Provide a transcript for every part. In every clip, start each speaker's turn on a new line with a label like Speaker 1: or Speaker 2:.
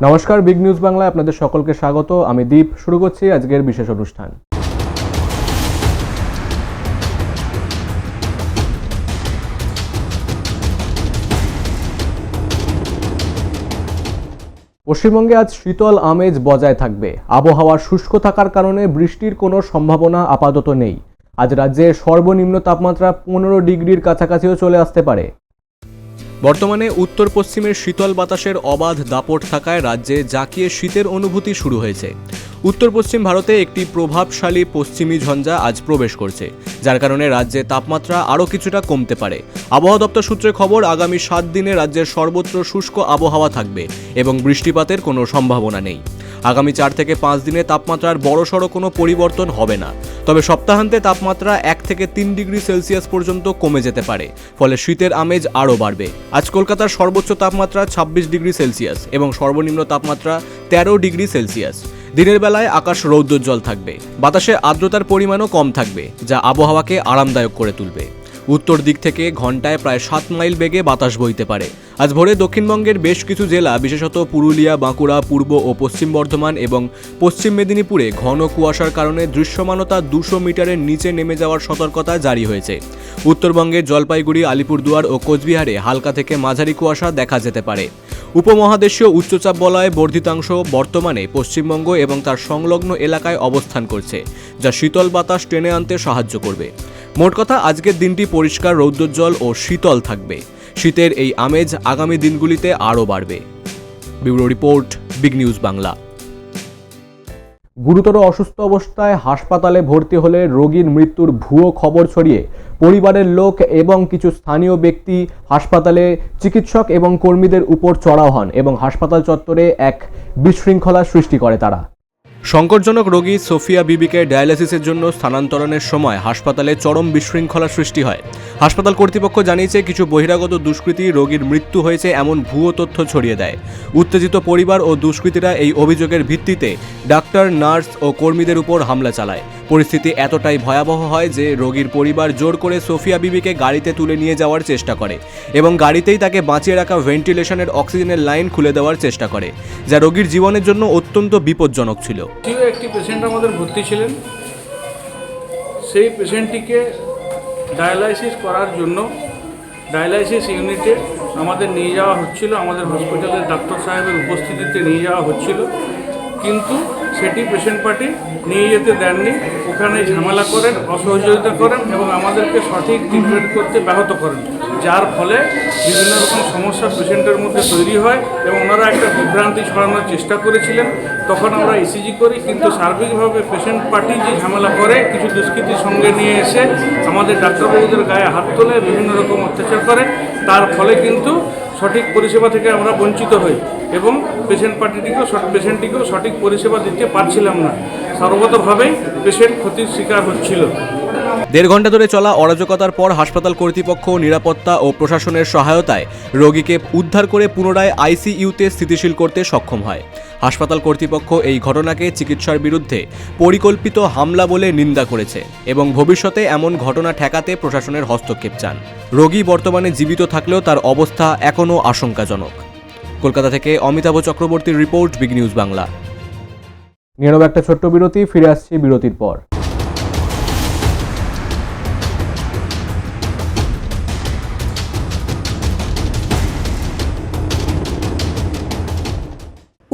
Speaker 1: নমস্কার, big news বাংলায় আপনাদের সকলকে স্বাগত। আমি দীপ। শুরু করছি আজকের বিশেষ অনুষ্ঠান। পশ্চিমবঙ্গে আজ শীতল আমেজ বজায় থাকবে। আবহাওয়া শুষ্ক থাকার কারণে বৃষ্টির কোনো সম্ভাবনা আপাতত নেই। আজ রাজ্যে সর্বনিম্ন তাপমাত্রা 15 ডিগ্রির কাছাকাছিও চলে আসতে পারে। বর্তমানে উত্তর পশ্চিমের শীতল বাতাসের অবাধ দাপট থাকায় রাজ্যে জাঁকিয়ে শীতের অনুভূতি শুরু হয়েছে। উত্তর পশ্চিম ভারতে একটি প্রভাবশালী পশ্চিমী ঝঞ্ঝা আজ প্রবেশ করছে, যার কারণে রাজ্যে তাপমাত্রা আরও কিছুটা কমতে পারে। আবহাওয়া দপ্তর সূত্রে খবর, আগামী 7 দিনে রাজ্যের সর্বত্র শুষ্ক আবহাওয়া থাকবে এবং বৃষ্টিপাতের কোনো সম্ভাবনা নেই। আগামী 4 থেকে 5 দিনে তাপমাত্রার বড়সড় কোনো পরিবর্তন হবে না, তবে সপ্তাহান্তে তাপমাত্রা 1 থেকে 3 ডিগ্রি সেলসিয়াস পর্যন্ত কমে যেতে পারে, ফলে শীতের আমেজ আরও বাড়বে। আজ কলকাতার সর্বোচ্চ তাপমাত্রা 26 ডিগ্রি সেলসিয়াস এবং সর্বনিম্ন তাপমাত্রা 13 ডিগ্রি সেলসিয়াস। দিনের বেলায় আকাশ রৌদ্রোজ্জ্বল থাকবে, বাতাসে আর্দ্রতার পরিমাণও কম থাকবে, যা আবহাওয়াকে আরামদায়ক করে তুলবে। উত্তর দিক থেকে ঘন্টায় প্রায় 7 মাইল বেগে বাতাস বইতে পারে। আজ ভোরে দক্ষিণবঙ্গের বেশ কিছু জেলা, বিশেষত পুরুলিয়া, বাঁকুড়া, পূর্ব ও পশ্চিম বর্ধমান এবং পশ্চিম মেদিনীপুরে ঘন কুয়াশার কারণে দৃশ্যমানতা 200 মিটারের নিচে নেমে যাওয়ার সতর্কতা জারি হয়েছে। উত্তরবঙ্গের জলপাইগুড়ি, আলিপুরদুয়ার ও কোচবিহারে হালকা থেকে মাঝারি কুয়াশা দেখা যেতে পারে। উপমহাদেশীয় উচ্চচাপ বলয় বর্ধিতাংশ বর্তমানে পশ্চিমবঙ্গ এবং তার সংলগ্ন এলাকায় অবস্থান করছে, যা শীতল বাতাস টেনে আনতে সাহায্য করবে। মোট কথা, আজকের দিনটি পরিষ্কার, রৌদ্রোজ্জ্বল ও শীতল থাকবে। শীতের এই আমেজ আগামী দিনগুলিতে আরও বাড়বে। Bureau report, Big News Bangla. গুরুতর অসুস্থ অবস্থায় হাসপাতালে ভর্তি হলে রোগীর মৃত্যুর ভুয়ো খবর ছড়িয়ে পরিবারের লোক এবং কিছু স্থানীয় ব্যক্তি হাসপাতালে চিকিৎসক এবং কর্মীদের উপর চড়াও হন এবং হাসপাতাল চত্বরে এক বিশৃঙ্খলা সৃষ্টি করে তারা। সংকটজনক রোগী সোফিয়া বিবিকে ডায়ালিসিসের জন্য স্থানান্তরণের সময় হাসপাতালে চরম বিশৃঙ্খলা সৃষ্টি হয়। হাসপাতাল কর্তৃপক্ষ জানিয়েছে, কিছু বহিরাগত দুষ্কৃতী রোগীর মৃত্যু হয়েছে এমন ভুয়ো তথ্য ছড়িয়ে দেয়। উত্তেজিত পরিবার ও দুষ্কৃতীরা এই অভিযোগের ভিত্তিতে ডাক্তার, নার্স ও কর্মীদের উপর হামলা চালায়। পরিস্থিতি এতটাই ভয়াবহ হয় যে রোগীর পরিবার জোর করে সোফিয়া বিবিকে গাড়িতে তুলে নিয়ে যাওয়ার চেষ্টা করে এবং গাড়িতেই তাকে বাঁচিয়ে রাখা ভেন্টিলেশনের অক্সিজেনের লাইন খুলে দেওয়ার চেষ্টা করে, যা রোগীর জীবনের জন্য অত্যন্ত বিপজ্জনক ছিল।
Speaker 2: একটি পেশেন্ট আমাদের ভর্তি ছিলেন। সেই পেশেন্টটিকে ডায়ালাইসিস করার জন্য ডায়ালাইসিস ইউনিটে আমাদের নিয়ে যাওয়া হচ্ছিল, আমাদের হসপিটালের ডাক্তার সাহেবের উপস্থিতিতে নিয়ে যাওয়া হচ্ছিল, কিন্তু সেটি পেশেন্ট পার্টি নিয়ে যেতে দেননি। ওখানে ঝামেলা করেন, অসহযোগিতা করেন এবং আমাদেরকে সঠিক ট্রিটমেন্ট করতে ব্যাহত করেন, যার ফলে বিভিন্ন রকম সমস্যা পেশেন্টের মধ্যে তৈরি হয় এবং ওনারা একটা বিভ্রান্তি ছড়ানোর চেষ্টা করেছিলেন। তখন আমরা ইসিজি করি, কিন্তু সার্বিকভাবে পেশেন্ট পার্টি যে ঝামেলা করে, কিছু দুষ্কৃতির সঙ্গে নিয়ে এসে আমাদের ডাক্তারবাবুদের গায়ে হাত তোলে, বিভিন্ন রকম অত্যাচার করে, তার ফলে কিন্তু সঠিক পরিষেবা থেকে আমরা বঞ্চিত হই এবং পেশেন্টটিকেও সঠিক পরিষেবা দিতে পারছিলাম না। সর্বতভাবেই পেশেন্ট ক্ষতির শিকার হচ্ছিল।
Speaker 1: 1.5 ঘন্টা ধরে চলা অরাজকতার পর হাসপাতাল কর্তৃপক্ষ নিরাপত্তা ও প্রশাসনের সহায়তায় রোগীকে উদ্ধার করে পুনরায় আইসিইউতে স্থিতিশীল করতে সক্ষম হয়। হাসপাতাল কর্তৃপক্ষ এই ঘটনাকে চিকিৎসার বিরুদ্ধে পরিকল্পিত হামলা বলে নিন্দা করেছে এবং ভবিষ্যতে এমন ঘটনা ঠেকাতে প্রশাসনের হস্তক্ষেপ চান। রোগী বর্তমানে জীবিত থাকলেও তার অবস্থা এখনও আশঙ্কাজনক। কলকাতা থেকে অমিতাভ চক্রবর্তীর রিপোর্ট, বিগ নিউজ বাংলা। নিয়ে নেব একটা ছোট্ট বিরতি, ফিরে আসছি বিরতির পর।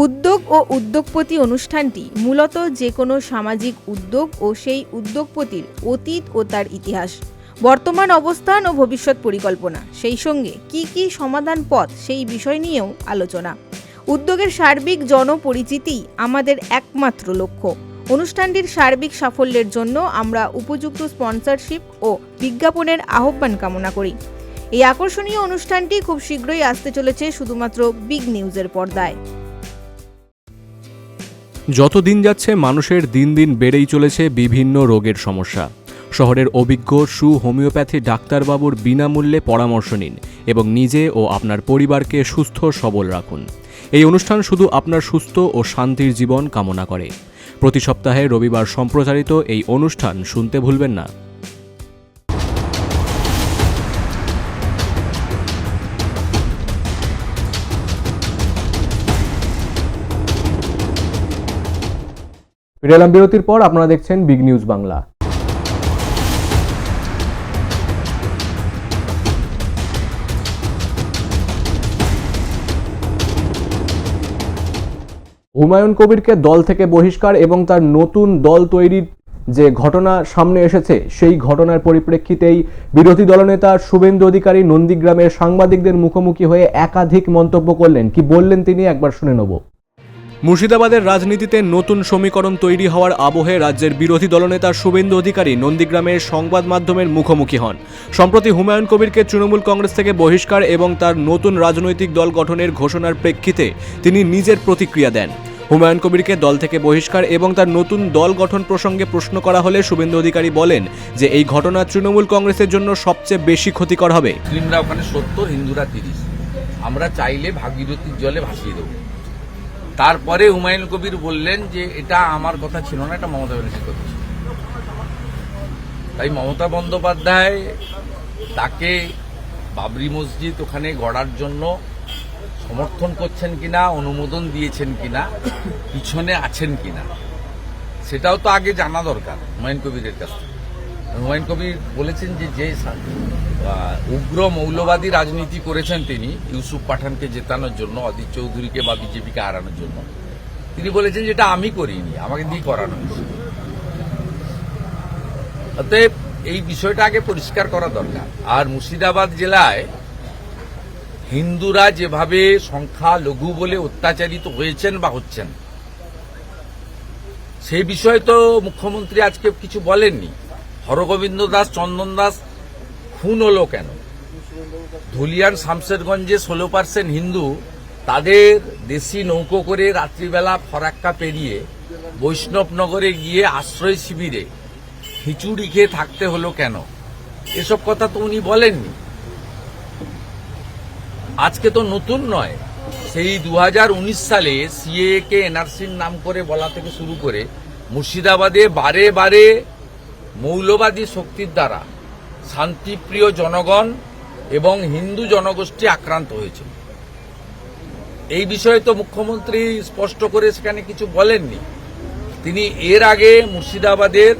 Speaker 3: উদ্যোগ ও উদ্যোগপতি অনুষ্ঠানটি মূলত যে কোনো সামাজিক উদ্যোগ ও সেই উদ্যোগপতির অতীত ও তার ইতিহাস, বর্তমান অবস্থান ও ভবিষ্যৎ পরিকল্পনা, সেই সঙ্গে কি কি সমাধান পথ সেই বিষয় নিয়েও আলোচনা। উদ্যোগের সার্বিক জনপরিচিতিই আমাদের একমাত্র লক্ষ্য। অনুষ্ঠানটির সার্বিক সাফল্যের জন্য আমরা উপযুক্ত স্পন্সরশিপ ও বিজ্ঞাপনের আহ্বান কামনা করি। এই আকর্ষণীয় অনুষ্ঠানটি খুব শীঘ্রই আসতে চলেছে শুধুমাত্র বিগ নিউজের পর্দায়।
Speaker 1: যত দিন যাচ্ছে মানুষের দিন দিন বেড়েই চলেছে বিভিন্ন রোগের সমস্যা। শহরের অভিজ্ঞ হোমিওপ্যাথি ডাক্তারবাবুর বিনামূল্যে পরামর্শ নিন এবং নিজে ও আপনার পরিবারকে সুস্থ সবল রাখুন। এই অনুষ্ঠান শুধু আপনার সুস্থ ও শান্তির জীবন কামনা করে। প্রতি সপ্তাহে রবিবার সম্প্রচারিত এই অনুষ্ঠান শুনতে ভুলবেন না। ফিরে এলাম বিরতির পর, আপনারা দেখছেন বিগ নিউজ বাংলা। হুমায়ুন কবিরকে দল থেকে বহিষ্কার এবং তার নতুন দল তৈরির যে ঘটনা সামনে এসেছে, সেই ঘটনার পরিপ্রেক্ষিতেই বিরোধী দলনেতা শুভেন্দু অধিকারী নন্দীগ্রামের সাংবাদিকদের মুখোমুখি হয়ে একাধিক মন্তব্য করলেন। কি বললেন তিনি, একবার শুনে নেব। মুর্শিদাবাদের রাজনীতিতে নতুন সমীকরণ তৈরি হওয়ার আবহে রাজ্যের বিরোধী দলনেতা শুভেন্দু অধিকারী নন্দীগ্রামের সংবাদ মাধ্যমের মুখোমুখি হন। সম্প্রতি হুমায়ুন কবিরকে তৃণমূল কংগ্রেস থেকে বহিষ্কার এবং তার নতুন রাজনৈতিক দল গঠনের ঘোষণার প্রেক্ষিতে তিনি নিজের প্রতিক্রিয়া দেন। হুমায়ুন কবিরকে দল থেকে বহিষ্কার এবং তার নতুন দল গঠন প্রসঙ্গে প্রশ্ন করা হলে শুভেন্দু অধিকারী বলেন যে এই ঘটনা তৃণমূল কংগ্রেসের জন্য সবচেয়ে বেশি ক্ষতিকর হবে।
Speaker 4: মুসলিমরা ওখানে 70, হিন্দুরা 30। আমরা চাইলে ভাগীরথীর জলে ভাসিয়ে দেব। তারপরে হুমায়ুন কবির বললেন যে এটা আমার কথা ছিল না, এটা মমতা ব্যানার্জির কথা ছিল। তাই মমতা বন্দ্যোপাধ্যায় তাকে বাবরি মসজিদ ওখানে গড়ার জন্য সমর্থন করছেন কিনা, অনুমোদন দিয়েছেন কিনা, পিছনে আছেন কিনা, সেটাও তো আগে জানা দরকার হুমায়ুন কবিরের কাছ থেকে। হুমায়ুন কবির বলেছেন যে উগ্র মৌলবাদী রাজনীতি করেছেন তিনি ইউসুফ পাঠানকে জেতানোর জন্য, অদিত চৌধুরীকে বা বিজেপিকে হারানোর জন্য, তিনি বলেছেন যেটা আমি করিনি, আমাকে দিয়ে করানো হয়েছে। অতএব এই বিষয়টা আগে পরিষ্কার করা দরকার। আর মুর্শিদাবাদ জেলায় হিন্দুরা যেভাবে সংখ্যা লঘু বলে অত্যাচারিত হয়েছেন বা হচ্ছেন, সেই বিষয়ে তো মুখ্যমন্ত্রী আজকে কিছু বলেননি। হরগোবিন্দ দাস, চন্দন দাস খুন হলো কেন? ধুলিয়ান শামশেরগঞ্জে 16% হিন্দু তাদের দেশি নৌকো করে রাত্রিবেলা ফরাক্কা পেরিয়ে বৈষ্ণবনগরে গিয়ে আশ্রয় শিবিরে খিচুড়ি খেয়ে থাকতে হলো কেন? এসব কথা তো উনি বলেননি। আজকে তো নতুন নয়, সেই 2019 সালে সিএএ কে এনআরসির নাম করে বলা থেকে শুরু করে মুর্শিদাবাদে বারে বারে মৌলবাদী শক্তির দ্বারা শান্তিপ্রিয় জনগণ এবং হিন্দু জনগোষ্ঠী আক্রান্ত হয়েছে। এই বিষয়ে তো মুখ্যমন্ত্রী স্পষ্ট করে সেখানে কিছু বলেননি। তিনি এর আগে মুর্শিদাবাদের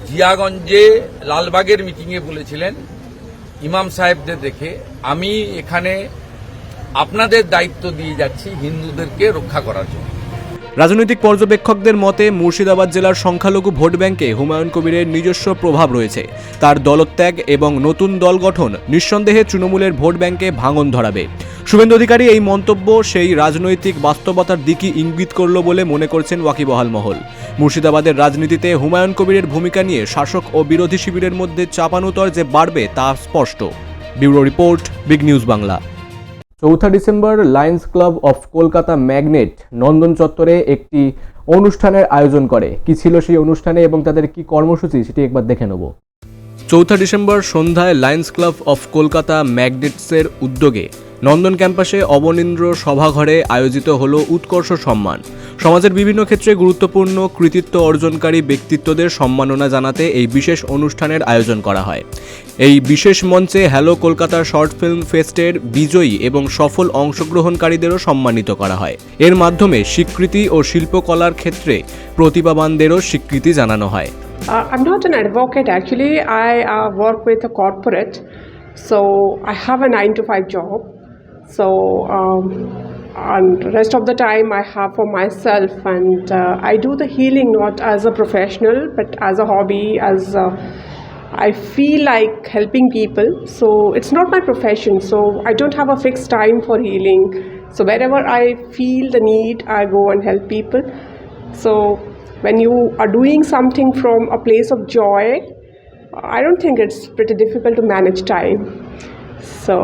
Speaker 4: জিয়াগঞ্জে লালবাগের মিটিংয়ে বলেছিলেন ইমাম সাহেবদের দেখে, আমি এখানে আপনাদের দায়িত্ব দিয়ে যাচ্ছি হিন্দুদেরকে রক্ষা করার জন্য।
Speaker 1: রাজনৈতিক পর্যবেক্ষকদের মতে মুর্শিদাবাদ জেলার সংখ্যালঘু ভোট ব্যাংকে হুমায়ুন কবিরের নিজস্ব প্রভাব রয়েছে। তার দলত্যাগ এবং নতুন দল গঠন নিঃসন্দেহে তৃণমূলের ভোট ব্যাংকে ভাঙন ধরাবে। শুভেন্দু অধিকারী এই মন্তব্য সেই রাজনৈতিক বাস্তবতার দিকই ইঙ্গিত করল বলে মনে করছেন ওয়াকিবহাল মহল। মুর্শিদাবাদের রাজনীতিতে হুমায়ুন কবিরের ভূমিকা নিয়ে শাসক ও বিরোধী শিবিরের মধ্যে চাপানুতর যে বাড়বে তা স্পষ্ট। Bureau report, Big News Bangla. 4 December Lions Club of Kolkata magnet Nandan চত্বরে একটি অনুষ্ঠানের আয়োজন করে। কি ছিল সেই অনুষ্ঠানে এবং তাদের কি কর্মসূচি, সেটি একবার দেখে নেব। 4 ডিসেম্বর সন্ধ্যায় লায়ন্স ক্লাব অফ কলকাতা ম্যাগনেটসের উদ্যোগে নন্দন ক্যাম্পাসে অবনীন্দ্র সভাঘরে আয়োজিত হল উৎকর্ষ সম্মান। সমাজের বিভিন্ন ক্ষেত্রে গুরুত্বপূর্ণ কৃতিত্ব অর্জনকারী ব্যক্তিত্বদের সম্মাননা জানাতে এই বিশেষ অনুষ্ঠানের আয়োজন করা হয়। এই বিশেষ মঞ্চে হ্যালো কলকাতা শর্ট ফিল্ম ফেস্টের বিজয়ী এবং সফল অংশগ্রহণকারীদেরও সম্মানিত করা হয়। এর মাধ্যমে স্বীকৃতি ও শিল্পকলার ক্ষেত্রে প্রতিভাবানদেরও স্বীকৃতি জানানো হয়।
Speaker 5: I'm not an advocate actually. I work with a corporate, so I have a 9 to 5 job. So and rest of the time I have for myself, and I do the healing not as a professional but as a hobby. I feel like helping people, so it's not my profession. So I don't have a fixed time for healing. So wherever I feel the need, I go and help people. So when you are doing something from a place of joy, I don't think it's pretty difficult to manage time. So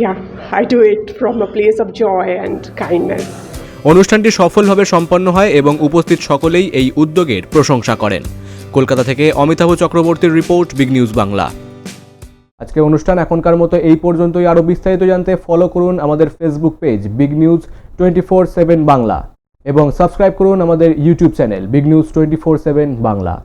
Speaker 5: yeah, I do it from a place of joy and kindness.
Speaker 1: অনুষ্ঠানটি সফলভাবে সম্পন্ন হয় এবং উপস্থিত সকলেই এই উদ্যোগের প্রশংসা করেন। কলকাতা থেকে অমিতাভ চক্রবর্তীর রিপোর্ট, বিগ নিউজ বাংলা। আজকে অনুষ্ঠান এখনকার মতো এই পর্যন্তই। আরও বিস্তারিত জানতে ফলো করুন আমাদের Facebook page big news 24/7 Bangla এবং সাবস্ক্রাইব করুন আমাদের YouTube channel big news 24/7 Bangla.